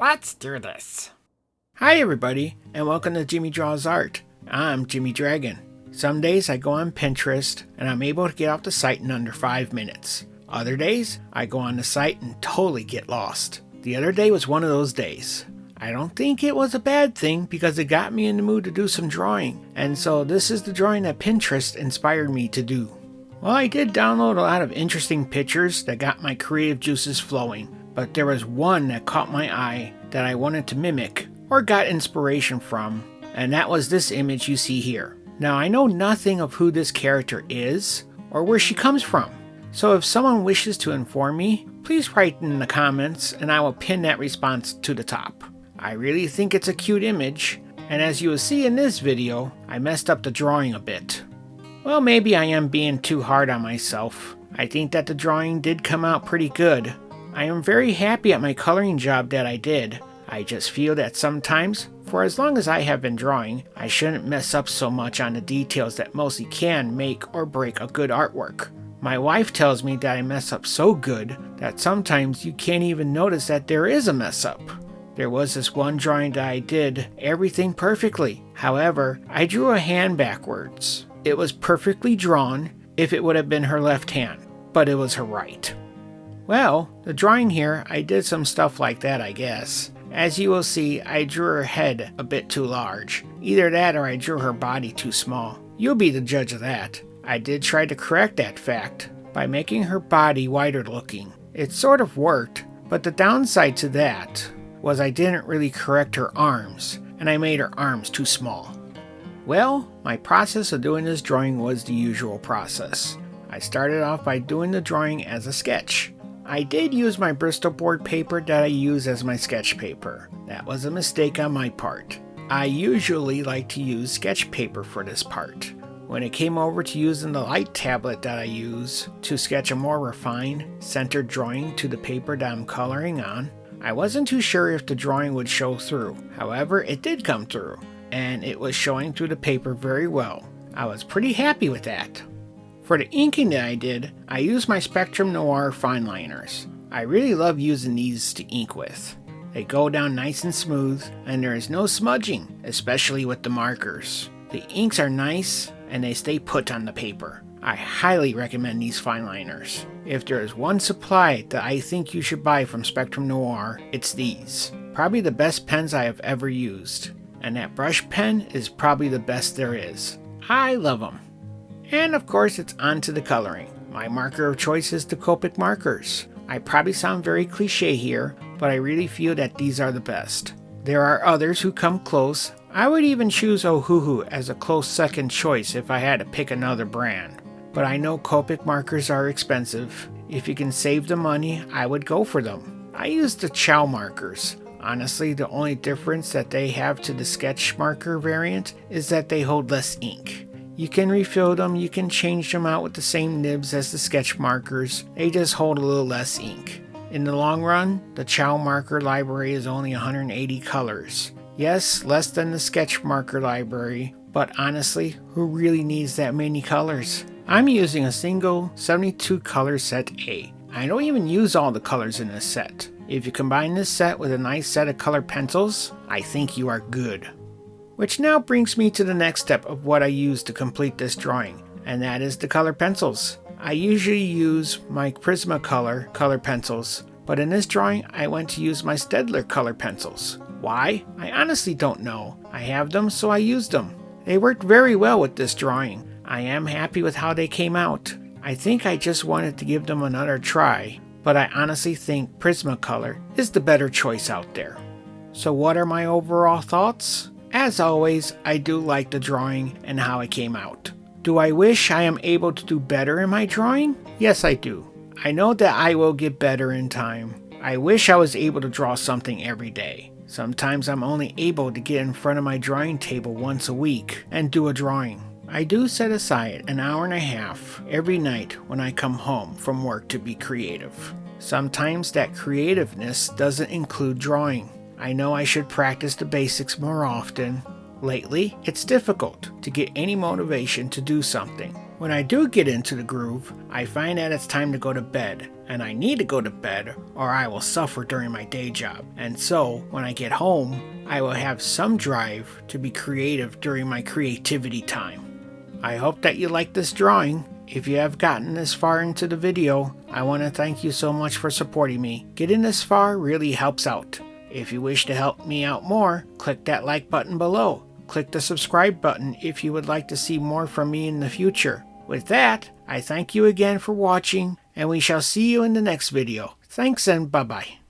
Let's do this. Hi everybody, and welcome to Jimmy Draws Art. I'm Jimmy Dragon. Some days I go on Pinterest and I'm able to get off the site in under 5 minutes. Other days, I go on the site and totally get lost. The other day was one of those days. I don't think it was a bad thing because it got me in the mood to do some drawing, and so this is the drawing that Pinterest inspired me to do. Well, I did download a lot of interesting pictures that got my creative juices flowing, but there was one that caught my eye that I wanted to mimic or got inspiration from, and that was this image you see here. Now, I know nothing of who this character is or where she comes from, so if someone wishes to inform me, please write in the comments and I will pin that response to the top. I really think it's a cute image, and as you will see in this video, I messed up the drawing a bit. Well, maybe I am being too hard on myself. I think that the drawing did come out pretty good. I am very happy at my coloring job that I did. I just feel that sometimes, for as long as I have been drawing, I shouldn't mess up so much on the details that mostly can make or break a good artwork. My wife tells me that I mess up so good that sometimes you can't even notice that there is a mess up. There was this one drawing that I did everything perfectly. However, I drew a hand backwards. It was perfectly drawn if it would have been her left hand, but it was her right. Well, the drawing here, I did some stuff like that, I guess. As you will see, I drew her head a bit too large. Either that or I drew her body too small. You'll be the judge of that. I did try to correct that fact by making her body wider looking. It sort of worked, but the downside to that was I didn't really correct her arms, and I made her arms too small. Well, my process of doing this drawing was the usual process. I started off by doing the drawing as a sketch. I did use my Bristol board paper that I use as my sketch paper. That was a mistake on my part. I usually like to use sketch paper for this part. When it came over to using the light tablet that I use to sketch a more refined, centered drawing to the paper that I'm coloring on, I wasn't too sure if the drawing would show through. However, it did come through, and it was showing through the paper very well. I was pretty happy with that. For the inking that I did, I used my Spectrum Noir fine liners. I really love using these to ink with. They go down nice and smooth, and there is no smudging, especially with the markers. The inks are nice, and they stay put on the paper. I highly recommend these fine liners. If there is one supply that I think you should buy from Spectrum Noir, it's these. Probably the best pens I have ever used. And that brush pen is probably the best there is. I love them. And of course, it's on to the coloring. My marker of choice is the Copic Markers. I probably sound very cliche here, but I really feel that these are the best. There are others who come close. I would even choose Ohuhu as a close second choice if I had to pick another brand. But I know Copic Markers are expensive. If you can save the money, I would go for them. I use the Chow markers. Honestly, the only difference that they have to the sketch marker variant is that they hold less ink. You can refill them, you can change them out with the same nibs as the sketch markers. They just hold a little less ink. In the long run, the Chow marker library is only 180 colors. Yes, less than the sketch marker library, but honestly, who really needs that many colors? I'm using a single 72 color set A. I don't even use all the colors in this set. If you combine this set with a nice set of color pencils, I think you are good. Which now brings me to the next step of what I use to complete this drawing, and that is the color pencils. I usually use my Prismacolor color pencils, but in this drawing I went to use my Staedtler color pencils. Why? I honestly don't know. I have them, so I used them. They worked very well with this drawing. I am happy with how they came out. I think I just wanted to give them another try, but I honestly think Prismacolor is the better choice out there. So what are my overall thoughts? As always, I do like the drawing and how it came out. Do I wish I am able to do better in my drawing? Yes, I do. I know that I will get better in time. I wish I was able to draw something every day. Sometimes I'm only able to get in front of my drawing table once a week and do a drawing. I do set aside an hour and a half every night when I come home from work to be creative. Sometimes that creativeness doesn't include drawing. I know I should practice the basics more often. Lately, it's difficult to get any motivation to do something. When I do get into the groove, I find that it's time to go to bed. and I need to go to bed or I will suffer during my day job. And so, when I get home, I will have some drive to be creative during my creativity time. I hope that you like this drawing. If you have gotten this far into the video, I want to thank you so much for supporting me. Getting this far really helps out. If you wish to help me out more, click that like button below. Click the subscribe button if you would like to see more from me in the future. With that, I thank you again for watching, and we shall see you in the next video. Thanks and bye-bye.